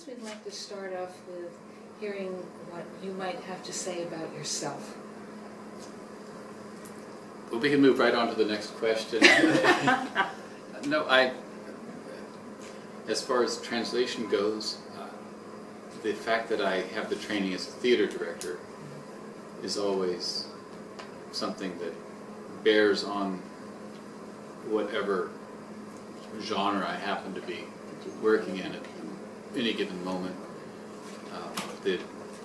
Perhaps we'd like to start off with hearing what you might have to say about yourself. Well, we can move right on to the next question. No, as far as translation goes, the fact that I have the training as a theater director is always something that bears on whatever genre I happen to be working in at any given moment.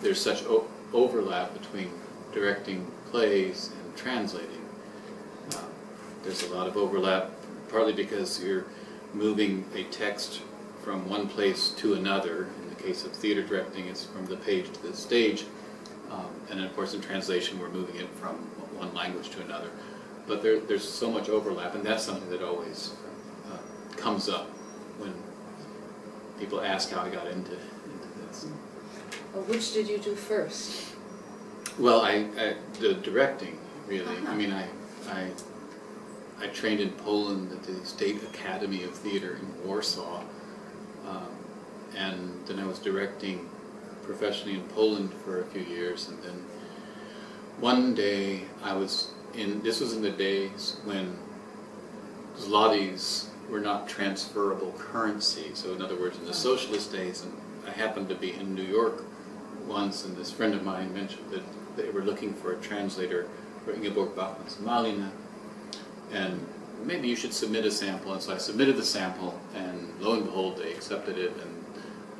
There's such overlap between directing plays and translating. There's a lot of overlap, partly because you're moving a text from one place to another. In the case of theater directing, it's from the page to the stage. And of course in translation we're moving it from one language to another. But there's so much overlap, and that's something that always comes up when people ask how I got into this. Well, which did you do first? Well, the directing, really. Uh-huh. I mean, I trained in Poland at the State Academy of Theater in Warsaw, and then I was directing professionally in Poland for a few years, and then one day this was in the days when zlotys were not transferable currency, so in other words, in the socialist days, and I happened to be in New York once, and this friend of mine mentioned that they were looking for a translator for Ingeborg Bachmann's Malina, and maybe you should submit a sample. And so I submitted the sample, and lo and behold, they accepted it, and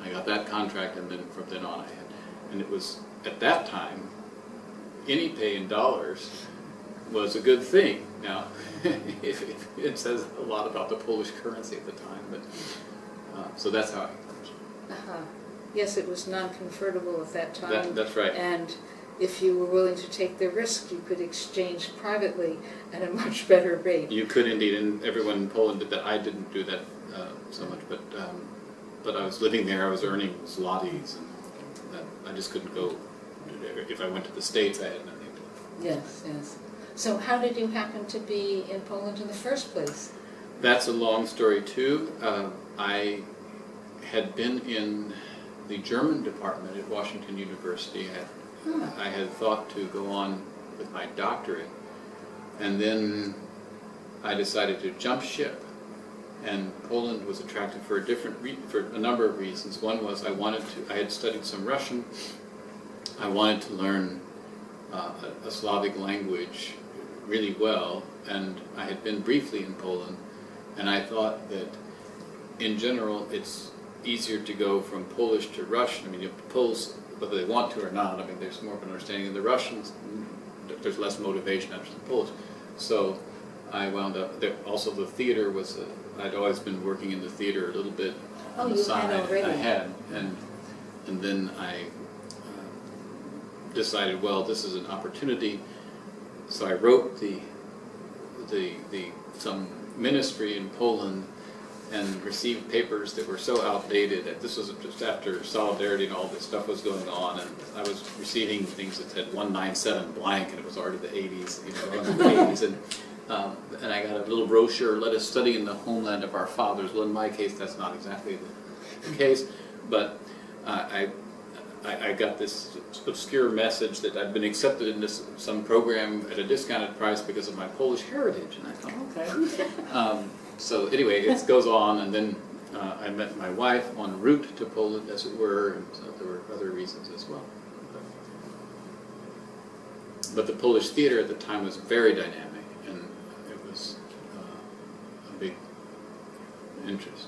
I got that contract, and then from then on I had, and it was, at that time, any pay in dollars was a good thing. Now, it says a lot about the Polish currency at the time, but so that's how I Uh-huh. Yes, it was non-convertible at that time. That's right. And if you were willing to take the risk, you could exchange privately at a much better rate. You could indeed, and everyone in Poland did that. I didn't do that so much, but I was living there. I was earning zlotys, and I just couldn't go. If I went to the States, I had nothing to. Yes, yes. So how did you happen to be in Poland in the first place? That's a long story too. I had been in the German department at Washington University. I had thought to go on with my doctorate, and then I decided to jump ship. And Poland was attractive for a number of reasons. One was I had studied some Russian. I wanted to learn a Slavic language really well, and I had been briefly in Poland, and I thought that in general it's easier to go from Polish to Russian. I mean, Poles, whether they want to or not, I mean, there's more of an understanding of the Russians, there's less motivation after the Polish. So I wound up there. Also the theater was, I'd always been working in the theater a little bit on the side. Had already. I had, and then I decided, well, this is an opportunity. So I wrote some ministry in Poland and received papers that were so outdated that this was just after Solidarity and all this stuff was going on, and I was receiving things that said 197 blank, and it was already the 80s, the 80s, and I got a little brochure, let us study in the homeland of our fathers. Well, in my case, that's not exactly the case, but I got this obscure message that I'd been accepted in some program at a discounted price because of my Polish heritage, and I thought, okay. So anyway, it goes on, and then I met my wife en route to Poland, as it were, and so there were other reasons as well. But the Polish theater at the time was very dynamic, and it was a big interest.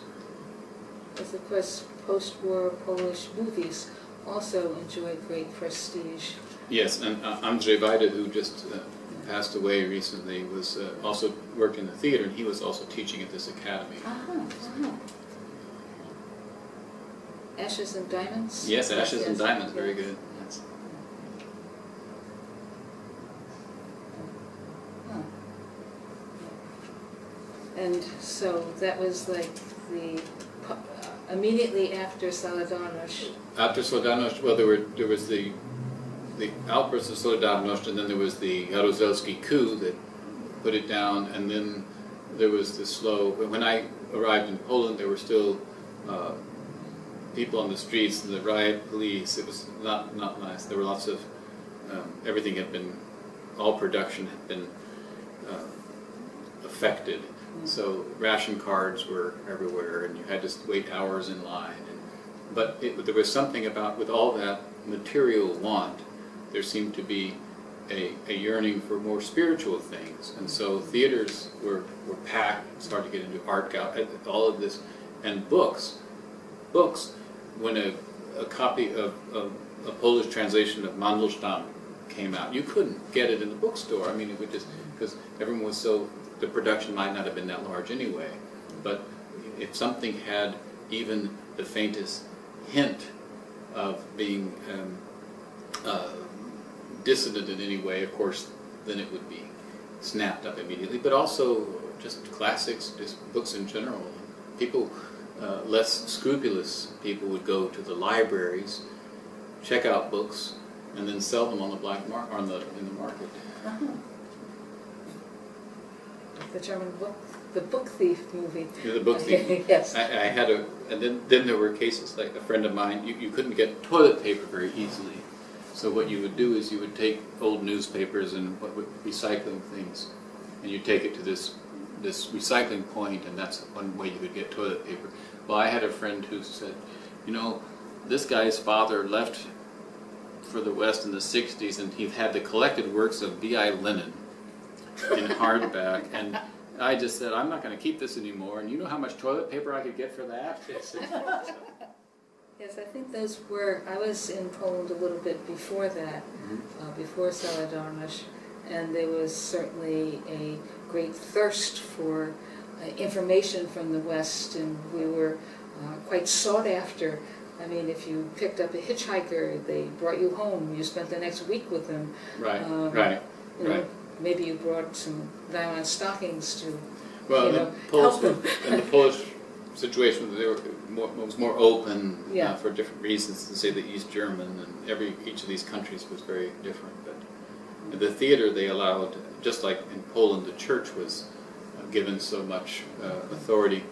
As of course, post-war Polish movies also enjoyed great prestige. Yes, and Andrzej Wajda, who just passed away recently, was also worked in the theater, and he was also teaching at this academy. Ashes and Diamonds? Yes, Ashes and Diamonds, very good. Yes. And so that was like the immediately after Solidarność. After Solidarność, well, there was the outburst of Solidarność, and then there was the Jaruzelski coup that put it down, and then there was the slow. When I arrived in Poland, there were still people on the streets and the riot police. It was not nice. There were lots of everything had been, all production had been affected. So ration cards were everywhere, and you had to wait hours in line. But there was something about, with all that material want, there seemed to be a yearning for more spiritual things. And so theaters were packed, started to get into art gallery, all of this, and books. When a copy of a Polish translation of Mandelstam came out, you couldn't get it in the bookstore. I mean, it would just, because everyone was so, the production might not have been that large anyway. But if something had even the faintest hint of being dissident in any way, of course, then it would be snapped up immediately. But also just classics, just books in general. People, less scrupulous people, would go to the libraries, check out books, and then sell them on the black market, in the market. Uh-huh. The German book, the Book Thief movie. Yeah, the Book Thief. Yes. I had and then there were cases like a friend of mine. You couldn't get toilet paper very easily, so what you would do is you would take old newspapers and recycling things, and you take it to this recycling point, and that's one way you could get toilet paper. Well, I had a friend who said, you know, this guy's father left for the West in the 60s, and he had the collected works of B.I. Lenin in hardback, and I just said, I'm not going to keep this anymore, and you know how much toilet paper I could get for that? Yes, I think those were, I was in Poland a little bit before that, before Solidarność, and there was certainly a great thirst for information from the West, and we were quite sought after. I mean, if you picked up a hitchhiker, they brought you home. You spent the next week with them. Right, you know, maybe you brought some nylon stockings to, Polish, help them. and the Polish situation, was more open for different reasons than, say, the East German, and each of these countries was very different. But the theater they allowed, just like in Poland, the church was given so much authority.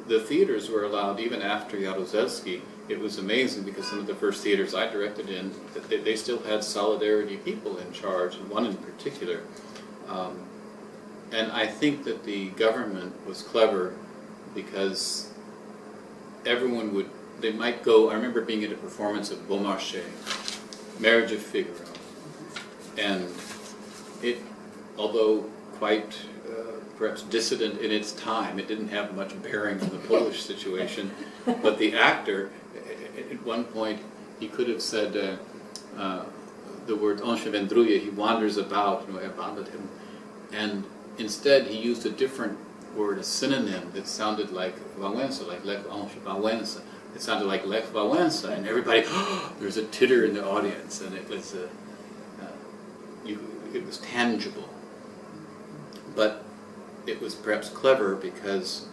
The theaters were allowed even after Jaruzelski. It was amazing because some of the first theaters I directed in, they still had Solidarity people in charge, and one in particular. And I think that the government was clever because everyone they might go. I remember being at a performance of Beaumarchais, Marriage of Figaro, and it, although quite perhaps dissident in its time, it didn't have much bearing on the Polish situation, but the actor, at one point, he could have said the word on się wędruje, he wanders about, abandoned him, and instead he used a different word, a synonym that sounded like Wałęsa, like Lech Wałęsa. It sounded like Lech Wałęsa, and everybody, there's a titter in the audience, and it was it was tangible. But it was perhaps clever because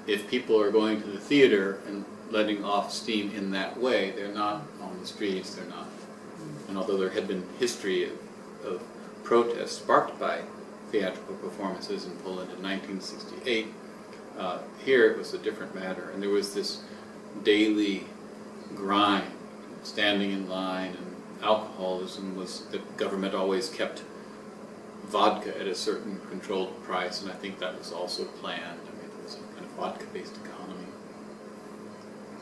if people are going to the theater and letting off steam in that way, they're not on the streets, they're not. And although there had been history of protests sparked by theatrical performances in Poland in 1968, here it was a different matter. And there was this daily grind, standing in line, and alcoholism was, the government always kept vodka at a certain controlled price, and I think that was also planned. I mean, it was a kind of vodka-based economy.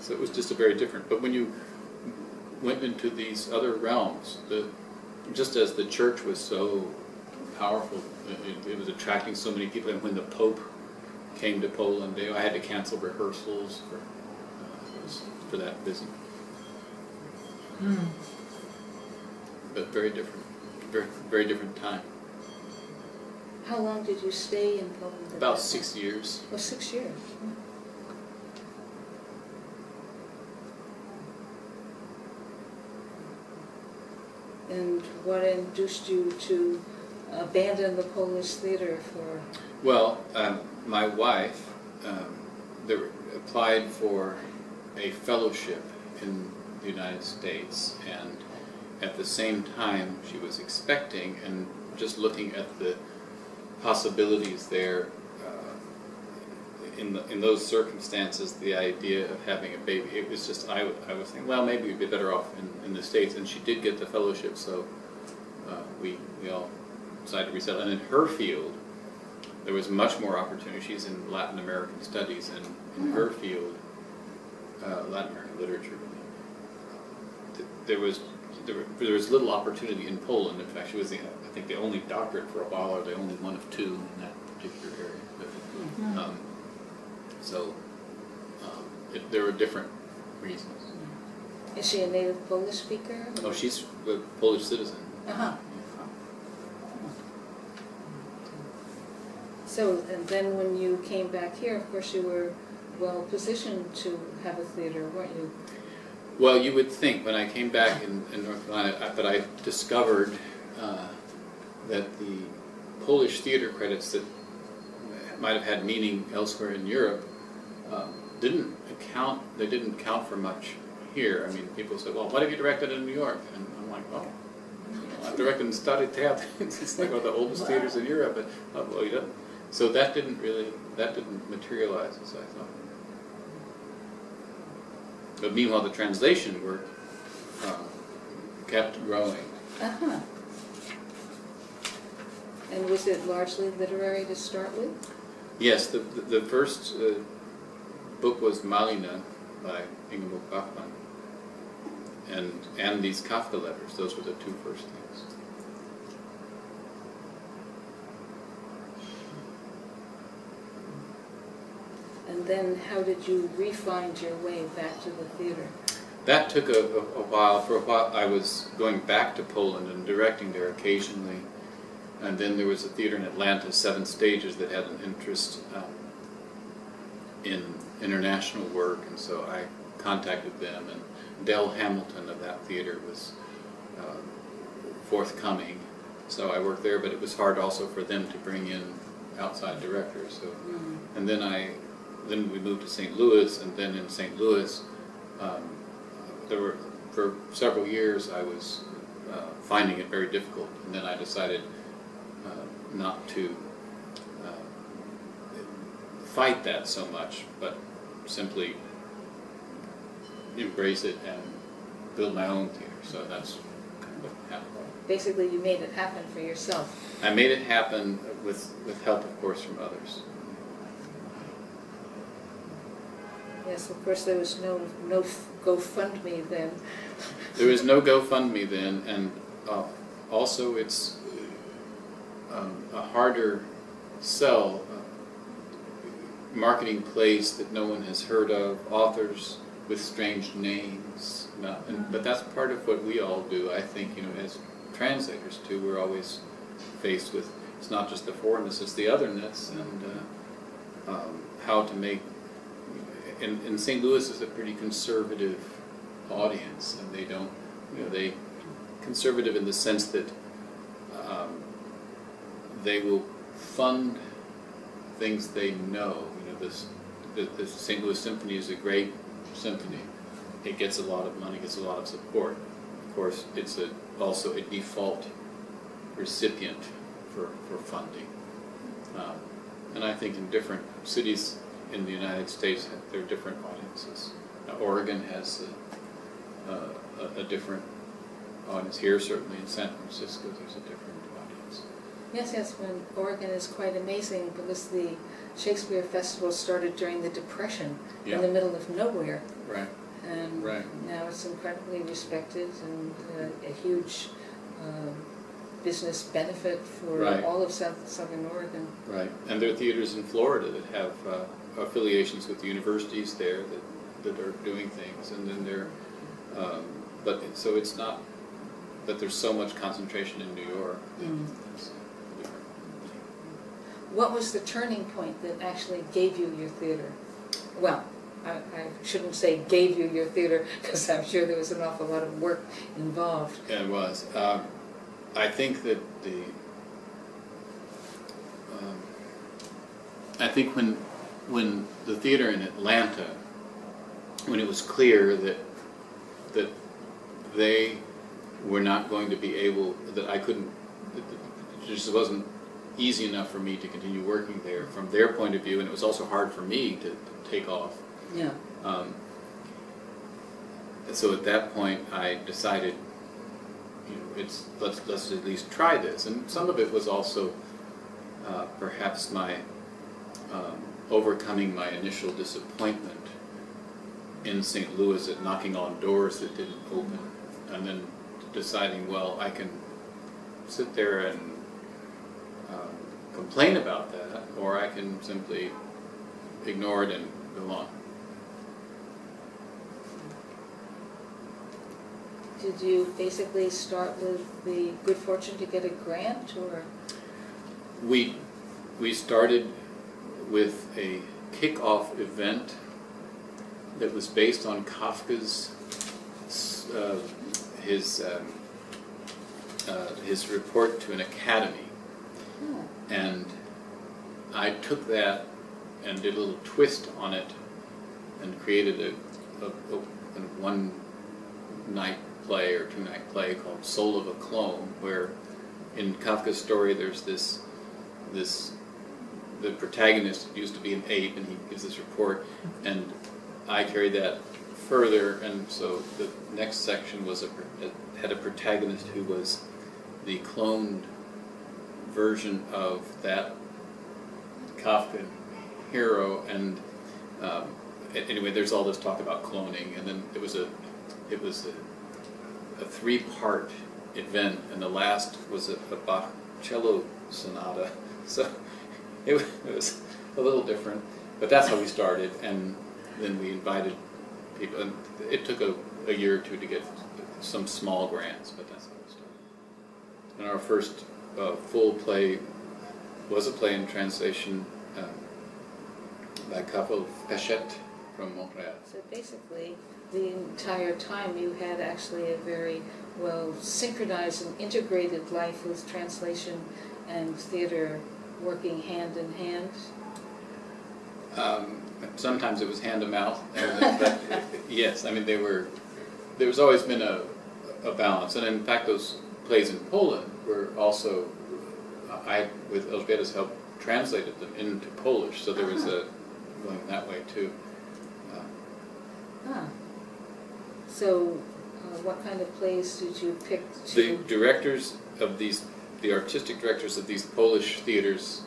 So it was just a very different. But when you went into these other realms, just as the church was so powerful, it was attracting so many people, and when the Pope came to Poland, I had to cancel rehearsals for that visit. But very different, very different time. How long did you stay in Poland? About 6 years. Oh, 6 years. And what induced you to abandon the Polish theater for? Well, my wife applied for a fellowship in the United States, and at the same time she was expecting, and just looking at the possibilities there in those circumstances, the idea of having a baby, it was just, I was thinking, well, maybe we'd be better off in the States. And she did get the fellowship, so we all decided to resettle. And in her field, there was much more opportunity. She's in Latin American studies, and in her field, Latin American literature, there was little opportunity in Poland. In fact, she was I think the only doctorate for a while, or the only one of two in that particular area. There were different reasons. Is she a native Polish speaker? Oh, she's a Polish citizen. Uh-huh. So, and then when you came back here, of course you were well positioned to have a theater, weren't you? Well, you would think when I came back in North Carolina, but I discovered that the Polish theater credits that might have had meaning elsewhere in Europe didn't count for much here. I mean, people said, well, what have you directed in New York? And I'm like, well, I've directed and studied theater. It's like one of the oldest theaters in Europe, but well, you don't. So that didn't materialize as I thought. But meanwhile, the translation work kept growing. Uh-huh. And was it largely literary to start with? Yes, the first book was Malina by Ingeborg Bachmann, and these Kafka letters. Those were the two first things. And then how did you re-find your way back to the theater? That took a while. For a while I was going back to Poland and directing there occasionally. And then there was a theater in Atlanta, 7 Stages, that had an interest in international work. And so I contacted them. And Del Hamilton of that theater was forthcoming. So I worked there, but it was hard also for them to bring in outside directors. So, and then we moved to St. Louis, and then in St. Louis, for several years I was finding it very difficult, and then I decided not to fight that so much, but simply embrace it and build my own theater. So that's kind of what happened. Basically, you made it happen for yourself. I made it happen with help, of course, from others. Yes, of course, there was no GoFundMe then. There was no GoFundMe then, and also it's a harder sell, marketing place that no one has heard of, authors with strange names. But that's part of what we all do, I think, as translators too. We're always faced with, it's not just the foreignness, it's the otherness, and how to make. And St. Louis is a pretty conservative audience, and they don't, they conservative in the sense that they will fund things they know. The St. Louis Symphony is a great symphony. It gets a lot of money, gets a lot of support. Of course, it's also a default recipient for funding. And I think in different cities in the United States, there are different audiences. Oregon has a different audience. Here, certainly in San Francisco, there's a different audience. Yes, when Oregon is quite amazing because the Shakespeare Festival started during the Depression in the middle of nowhere. Right. And now it's incredibly respected and a huge business benefit for all of Southern Oregon. Right, and there are theaters in Florida that have affiliations with the universities there that are doing things, and then there, so it's not that there's so much concentration in New York. What was the turning point that actually gave you your theater? Well, I shouldn't say gave you your theater, because I'm sure there was an awful lot of work involved. Yeah, it was. I think that I think when the theater in Atlanta, when it was clear that they were not going to be able, that I couldn't, it just wasn't easy enough for me to continue working there from their point of view, and it was also hard for me to take off. Yeah. So at that point, I decided, let's at least try this. And some of it was also perhaps my overcoming my initial disappointment in St. Louis at knocking on doors that didn't open, and then deciding, well, I can sit there and complain about that, or I can simply ignore it and go on. Did you basically start with the good fortune to get a grant, or? We started with a kickoff event that was based on Kafka's his report to an academy, and I took that and did a little twist on it and created a one-night play or two-night play called Soul of a Clone, where in Kafka's story there's the protagonist used to be an ape, and he gives this report, and I carried that further, and so the next section was had a protagonist who was the cloned version of that Kafka hero, and anyway, there's all this talk about cloning, and then it was a three-part event, and the last was a Bach cello sonata, so it was a little different, but that's how we started, and then we invited people, and it took a year or two to get some small grants, but that's how we started. And our first full play was a play in translation by Philip Boehm from Montreal. So basically, the entire time you had actually a very well synchronized and integrated life with translation and theater working hand in hand. Sometimes it was hand to mouth, but yes, I mean there's always been a balance, and in fact those plays in Poland were also, I with Elżbieta's help translated them into Polish, so there was a going that way too. So what kind of plays did you pick to... The directors of the artistic directors of these Polish theaters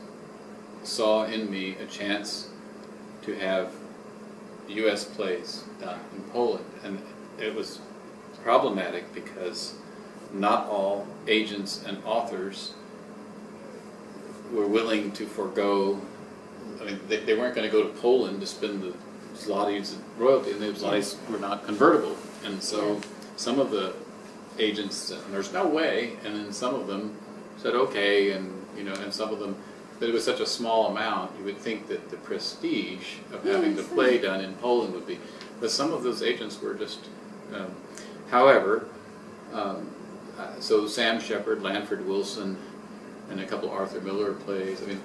saw in me a chance to have U.S. plays done in Poland, and it was problematic because not all agents and authors were willing to forego. I mean, they weren't going to go to Poland to spend the zlotys royalty, and the zlotys were not convertible, and so some of the agents said, "There's no way," and then some of them said, "Okay," and and some of them. But it was such a small amount, you would think that the prestige of having the play done in Poland would be. But some of those agents were just. However, so Sam Shepard, Lanford Wilson, and a couple Arthur Miller plays. I mean,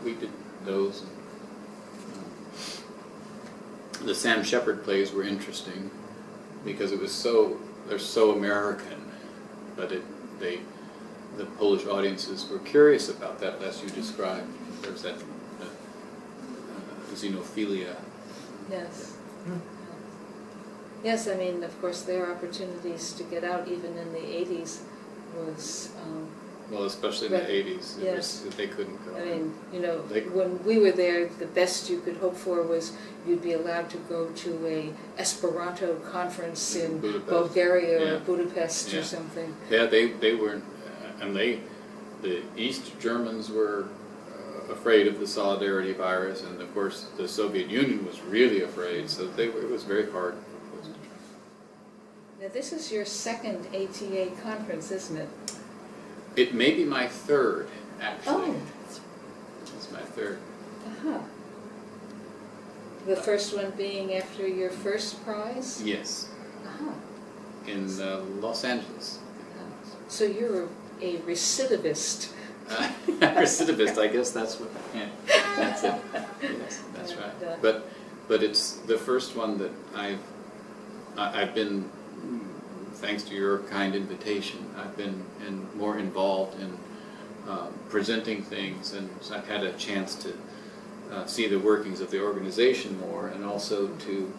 we did those. The Sam Shepard plays were interesting because it was they're so American, but the Polish audiences were curious about that, as you described. There's that xenophilia. Yes. Yes, I mean, of course, their opportunities to get out, even in the 80s, was... well, especially in the 80s, yes. They couldn't go. I mean, when we were there, the best you could hope for was you'd be allowed to go to a Esperanto conference in Budapest. Bulgaria or Budapest or something. Yeah, they weren't, and the East Germans were afraid of the solidarity virus, and of course the Soviet Union was really afraid, so it was very hard. Now this is your second ATA conference, isn't it? It may be my third, actually. Oh. It's my third. The first one being after your first prize? Yes. In Los Angeles. So you're a recidivist. Recidivist, I guess that's what. Yeah, that's it. Yes, that's right. But it's the first one that I've been, thanks to your kind invitation, I've been more involved in presenting things, and so I've had a chance to see the workings of the organization more, and also to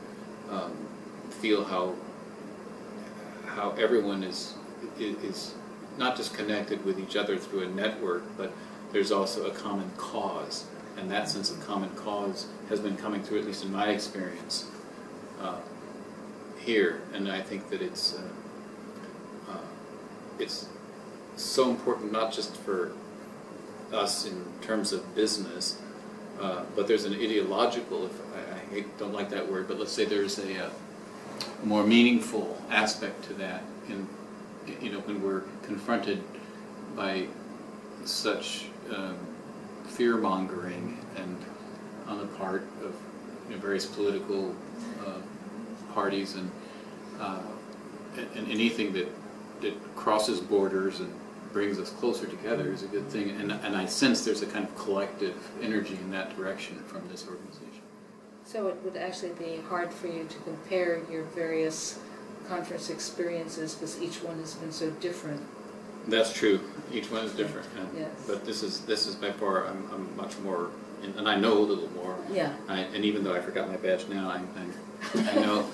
feel how everyone is not just connected with each other through a network, but there's also a common cause, and that sense of common cause has been coming through, at least in my experience, here. And I think that it's so important, not just for us in terms of business, but there's an ideological, don't like that word, but let's say there's a more meaningful aspect to that. In, when we're confronted by such fear-mongering and on the part of various political parties, and anything that crosses borders and brings us closer together is a good thing. And I sense there's a kind of collective energy in that direction from this organization. So it would actually be hard for you to compare your various conference experiences because each one has been so different. That's true. Each one is different. Yes. But this is by far, I'm much more, and I know a little more. Yeah. And even though I forgot my badge now, I know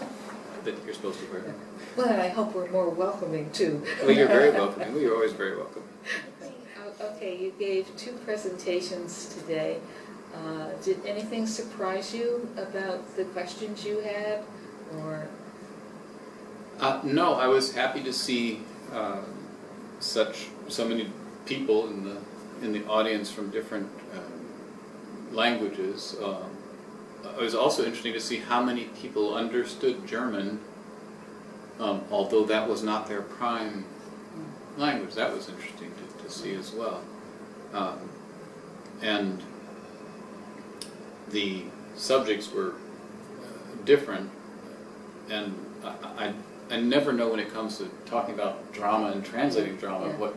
that you're supposed to wear it. Well, and I hope we're more welcoming too. Well, you're very welcoming. Well, you're always very welcome. Okay, you gave 2 presentations today. Did anything surprise you about the questions you had, or? No, I was happy to see so many people in the audience from different languages. It was also interesting to see how many people understood German, although that was not their prime language. That was interesting to see as well. And the subjects were different, and I never know when it comes to talking about drama and translating drama what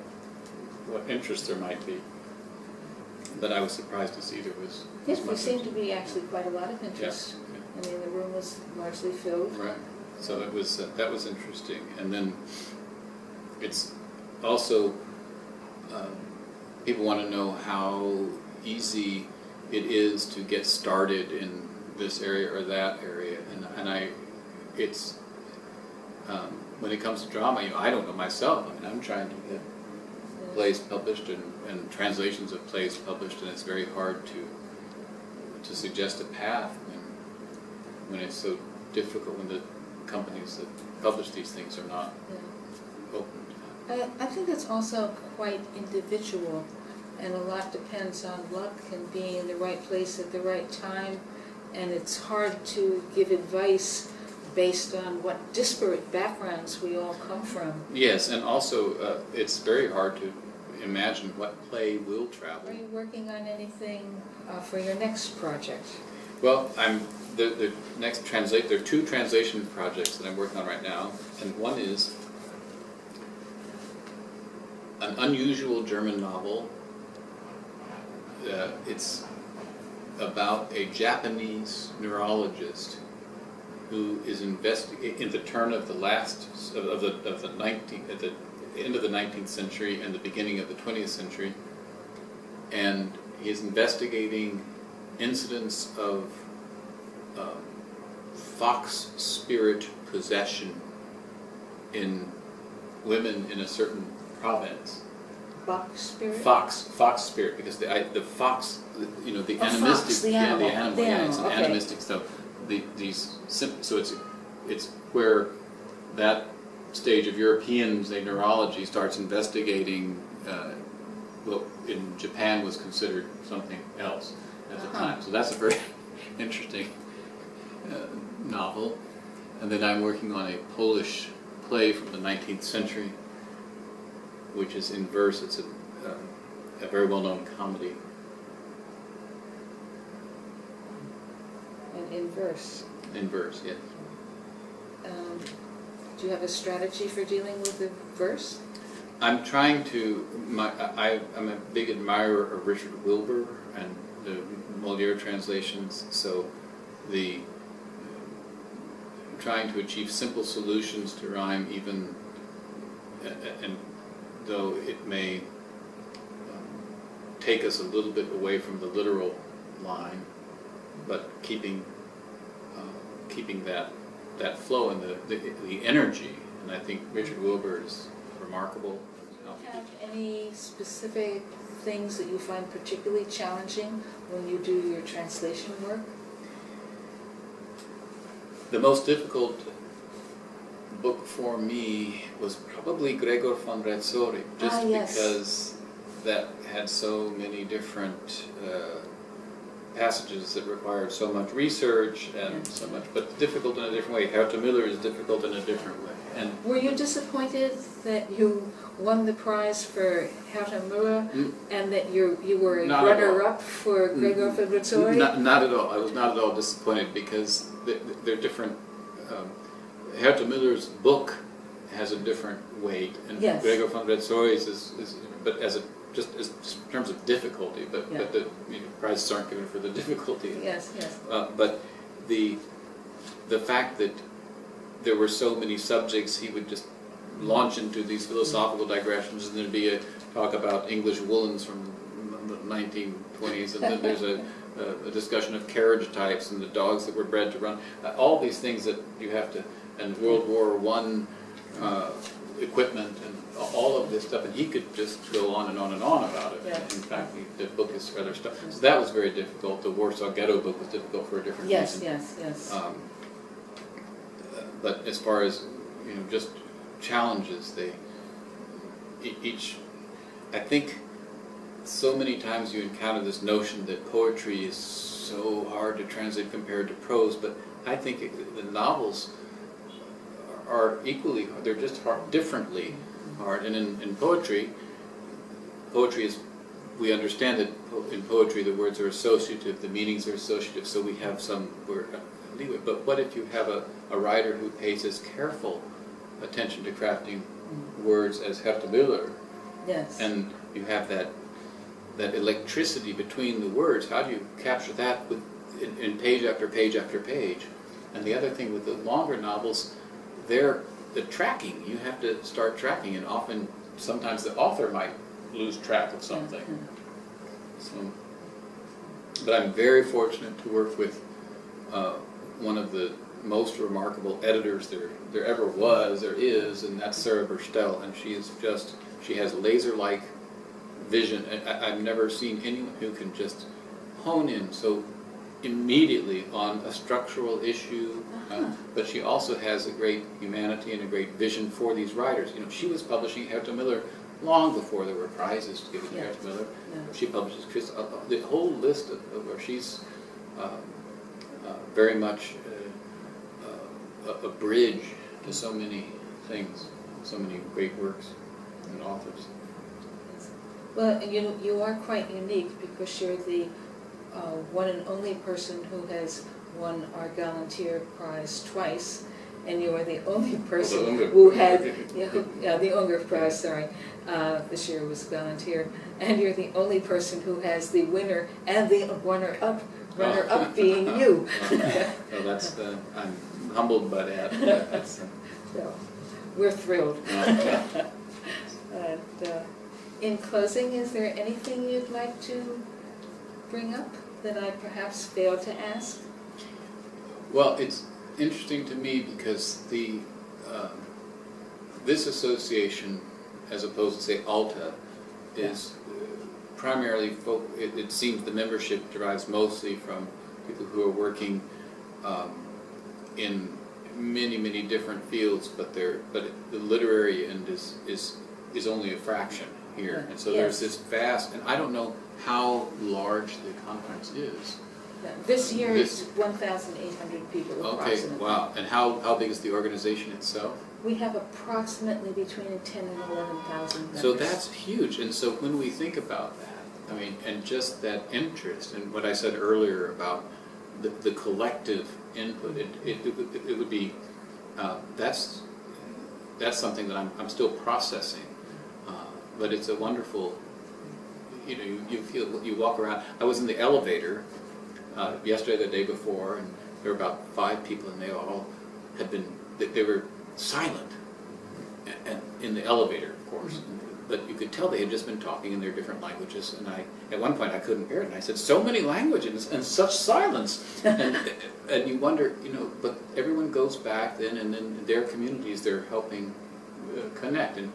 interest there might be. But I was surprised to see there was. Yes, there seemed to be actually quite a lot of interest. Yeah. I mean, the room was largely filled. Right. So it was that was interesting, and then it's also people want to know how easy it is to get started in this area or that area, and it's when it comes to drama, I don't know myself. I mean, I'm trying to get plays published and translations of plays published, and it's very hard to suggest a path when it's so difficult, when the companies that publish these things are not open to that. I think it's also quite individual, and a lot depends on luck and being in the right place at the right time, and it's hard to give advice based on what disparate backgrounds we all come from. Yes, and also it's very hard to imagine what play will travel. Are you working on anything for your next project? Well, the next there are 2 translation projects that I'm working on right now, and one is an unusual German novel. It's about a Japanese neurologist who is investigating in the turn of the at the end of the 19th century and the beginning of the 20th century, and he is investigating incidents of fox spirit possession in women in a certain province. Fox spirit? Fox spirit, because the fox, the animistic, fox, the animal. the animal, it's an animistic. So so it's where that stage of European neurology starts investigating what in Japan was considered something else at the time. So that's a very interesting novel. And then I'm working on a Polish play from the 19th century, which is in verse. It's a very well-known comedy. And in verse? In verse, yes. Do you have a strategy for dealing with the verse? I'm trying to. I'm a big admirer of Richard Wilbur and the Molière translations. So I'm trying to achieve simple solutions to rhyme, even and though it may take us a little bit away from the literal line, but keeping that flow and the energy. And I think Richard Wilbur is remarkable. Do you have any specific things that you find particularly challenging when you do your translation work? The most difficult book for me was probably Gregor von Retzori, just yes. because that had so many different passages that required so much research and so much, but difficult in a different way. Herta Müller is difficult in a different way. And were you disappointed that you won the prize for Herta Müller and that you were a runner-up for Gregor von Retzori? Not at all. I was not at all disappointed because they're different. Herta Müller's book has a different weight, and yes. Gregor von Retzori's is but just in terms of difficulty, but the prizes aren't given for the difficulty. Yes, yes. But the fact that there were so many subjects, he would just launch into these philosophical digressions, and there'd be a talk about English woolens from the 1920s, and then there's a discussion of carriage types and the dogs that were bred to run. All these things that you have to, and World War I equipment and all of this stuff, and he could just go on and on and on about it. Yes. In fact, the book is rather stuff. So that was very difficult. The Warsaw Ghetto book was difficult for a different reason. Yes. But as far as just challenges, I think so many times you encounter this notion that poetry is so hard to translate compared to prose, but I think the novels are equally hard. They're just differently hard. And in poetry is, we understand that in poetry the words are associative, the meanings are associative, so we have some word leeway. But what if you have a writer who pays as careful attention to crafting words as Herta Müller? Yes. And you have that electricity between the words. How do you capture that in page after page after page? And the other thing with the longer novels, the tracking. You have to start tracking, and sometimes the author might lose track of something. So, but I'm very fortunate to work with one of the most remarkable editors there ever was, there is, and that's Sarah Burstel, and she has laser-like vision. I've never seen anyone who can just hone in so immediately on a structural issue, but she also has a great humanity and a great vision for these writers. She was publishing Herta Müller long before there were prizes given to Herta Müller. She publishes the whole list of where she's very much a bridge to so many things, so many great works and authors. Well, you are quite unique because you're the one and only person who has won our Galanteer Prize twice, and you are the only person who had the Unger Prize. Sorry, this year was Galanteer, and you're the only person who has the winner and the runner-up being you. Well, that's I'm humbled by that. So, we're thrilled. In closing, is there anything you'd like to bring up that I perhaps failed to ask? Well, it's interesting to me because this association, as opposed to say ALTA, is primarily it seems the membership derives mostly from people who are working in many different fields, but the literary end is only a fraction here, and so there's this vast, and I don't know how large the conference is. This year it's 1,800 people approximately. Okay, wow. And how big is the organization itself? We have approximately between 10 and 11,000 members. So that's huge. And so when we think about that, I mean, and just that interest, and what I said earlier about the collective input, it would be, that's something that I'm still processing. But it's a wonderful, you feel, you walk around. I was in the elevator yesterday, the day before, and there were about 5 people, and they all had been, they were silent and in the elevator, of course. but you could tell they had just been talking in their different languages, and at one point I couldn't bear it, and I said, so many languages and such silence, and you wonder, but everyone goes back then, and then in their communities they're helping connect, and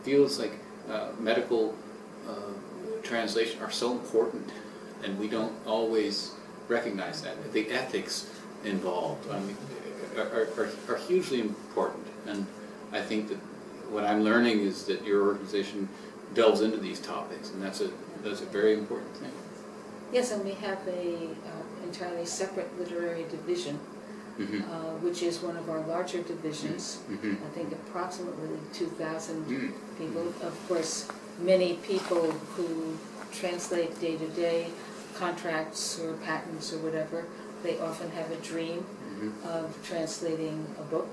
feels like medical translation are so important, and we don't always recognize that. The ethics involved are hugely important, and I think that what I'm learning is that your organization delves into these topics, and that's a very important thing. Yes, and we have a entirely separate literary division, which is one of our larger divisions. I think approximately 2,000 people. Of course, many people who translate day-to-day contracts or patents or whatever, they often have a dream of translating a book.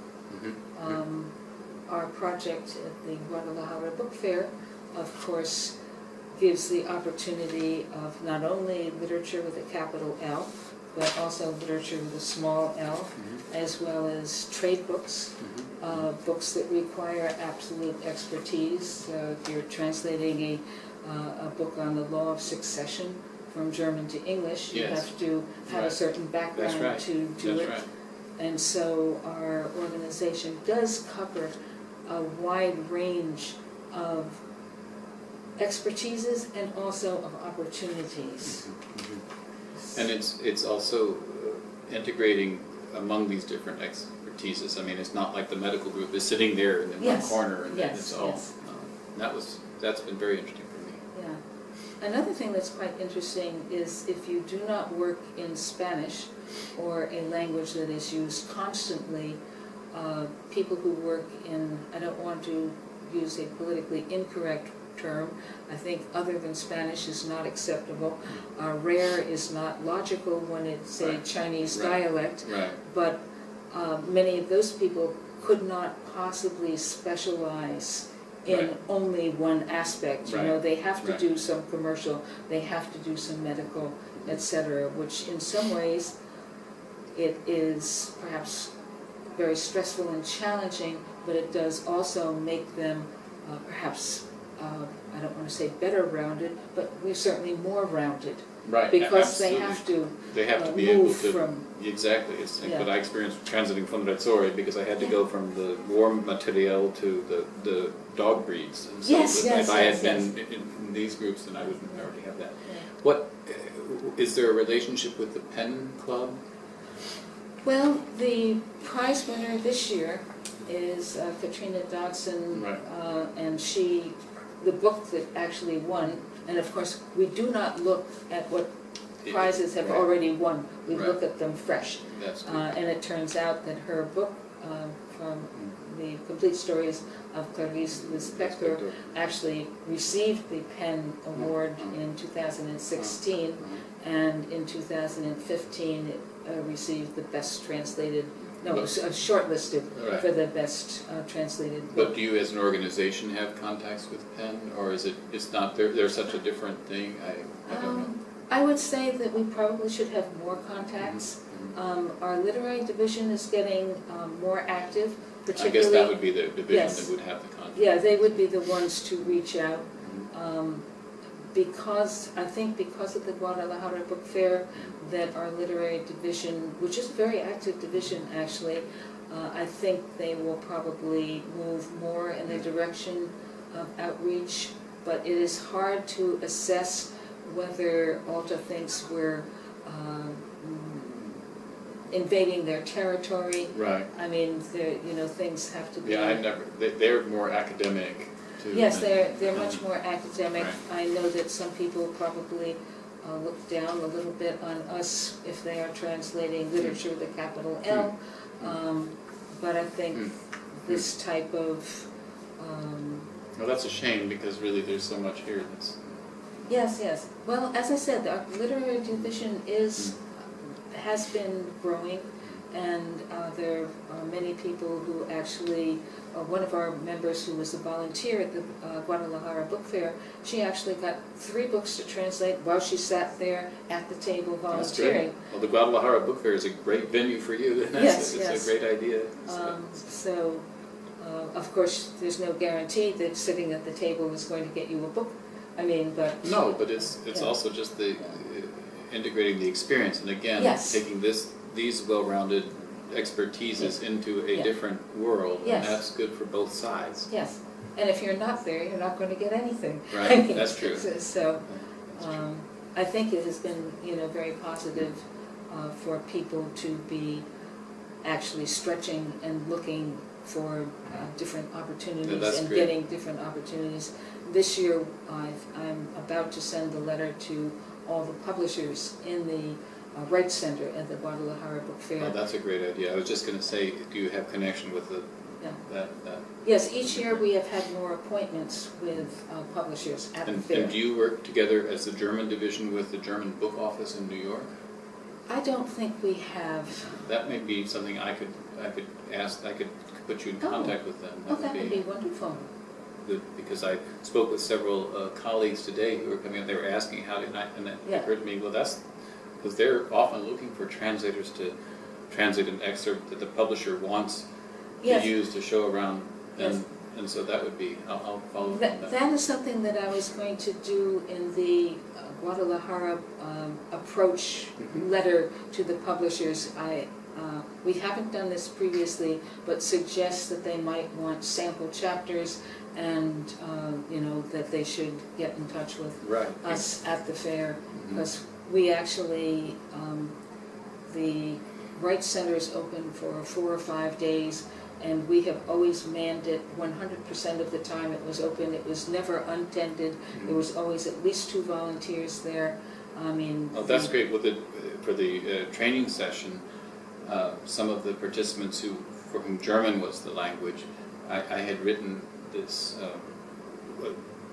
Our project at the Guadalajara Book Fair, of course, gives the opportunity of not only literature with a capital L, but also literature with a small l, as well as trade books, books that require absolute expertise. If you're translating a book on the law of succession from German to English, you have to have a certain background to do it. And so our organization does cover a wide range of expertises and also of opportunities. And it's also integrating among these different expertises. I mean, it's not like the medical group is sitting there in one corner and it's all. That's been very interesting for me. Yeah. Another thing that's quite interesting is if you do not work in Spanish or a language that is used constantly, people who work in, I don't want to use a politically incorrect term, I think other than Spanish is not acceptable. Rare is not logical when it's a Chinese dialect, but many of those people could not possibly specialize in only one aspect. You know, they have to do some commercial, they have to do some medical, etc., which in some ways it is perhaps very stressful and challenging, but it does also make them perhaps, I don't want to say better rounded, but we're certainly more rounded. Right, because absolutely. They have to be able to, exactly, it's what I experienced translating from Rezzori, because I had to go from the war material to the dog breeds. And so if I had been in these groups, then I wouldn't already have that. What, is there a relationship with the Pen Club? Well, the prize winner this year is Katrina Dodson, and the book that actually won, and of course we do not look at what prizes have already won, we look at them fresh. That's good. And it turns out that her book, from the Complete Stories of Clarice Lispector, actually received the Pen Award in 2016, and in 2015 it received the Best Translated, shortlisted for the Best Translated book. But do you as an organization have contacts with Penn, or is it's not, they're such a different thing? I don't know. I would say that we probably should have more contacts. Our literary division is getting more active, particularly. I guess that would be the division that would have the contact. Yeah, they would be the ones to reach out. Because of the Guadalajara Book Fair, that our literary division, which is a very active division actually, I think they will probably move more in the direction of outreach, but it is hard to assess whether Alta thinks we're invading their territory. Right. I mean, things have to be. Yeah, they're more academic. Yes, they're much more academic. Right. I know that some people probably look down a little bit on us if they are translating literature with a capital L, but I think this type of... well, that's a shame, because really there's so much here that's... Yes. Well, as I said, our literary division has been growing, and there are many people who actually... one of our members who was a volunteer at the Guadalajara Book Fair, she actually got 3 books to translate while she sat there at the table volunteering. Well, the Guadalajara Book Fair is a great venue for you. It's a great idea. Of course, there's no guarantee that sitting at the table is going to get you a book. I mean, but... No, but it's also just the integrating the experience, and again, Yes. taking these well-rounded expertises into a different world, and Yes. that's good for both sides. Yes, and if you're not there, you're not going to get anything. Right, I mean, that's true. So, I think it has been, very positive for people to be actually stretching and looking for different opportunities that's and great. getting different opportunities. This year, I'm about to send a letter to all the publishers in the Wright Center at the Guadalajara Book Fair. Oh, that's a great idea. I was just going to say, do you have connection with that? Yes, each year we have had more appointments with publishers at the fair. And do you work together as the German division with the German Book Office in New York? I don't think we have. That may be something I could ask. I could put you in contact with them. That would be wonderful. Good, because I spoke with several colleagues today who were coming up. They were asking how did and it occurred to me. Well, that's because they're often looking for translators to translate an excerpt that the publisher wants to use to show around, and so that would be. I'll follow up on that. That is something that I was going to do in the Guadalajara approach letter to the publishers. We haven't done this previously, but suggest that they might want sample chapters, and that they should get in touch with us at the fair, because we actually the Wright Center is open for 4 or 5 days, and we have always manned it 100% of the time it was open. It was never untended. There was always at least 2 volunteers there. I mean... Oh, that's great. With for the training session, some of the participants for whom German was the language, I had written this,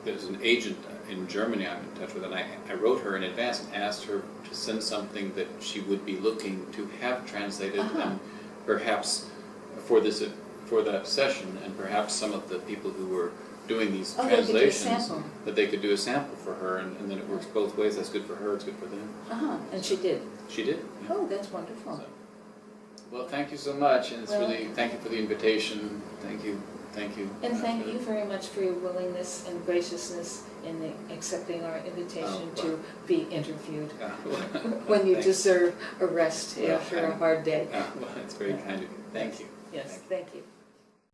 there's an agent in Germany I'm in touch with, and I wrote her in advance and asked her to send something that she would be looking to have translated, and perhaps for that session, and perhaps some of the people who were doing these translations, that they could do a sample for her, and then it works both ways. That's good for her, it's good for them. And she did. She did. Yeah. Oh, that's wonderful. So, well, thank you so much, and it's really, thank you for the invitation. Thank you. And thank you very much for your willingness and graciousness in accepting our invitation to be interviewed when you deserve a rest after a hard day. Well, it's very kind of you. Thank you. Yes, thank you.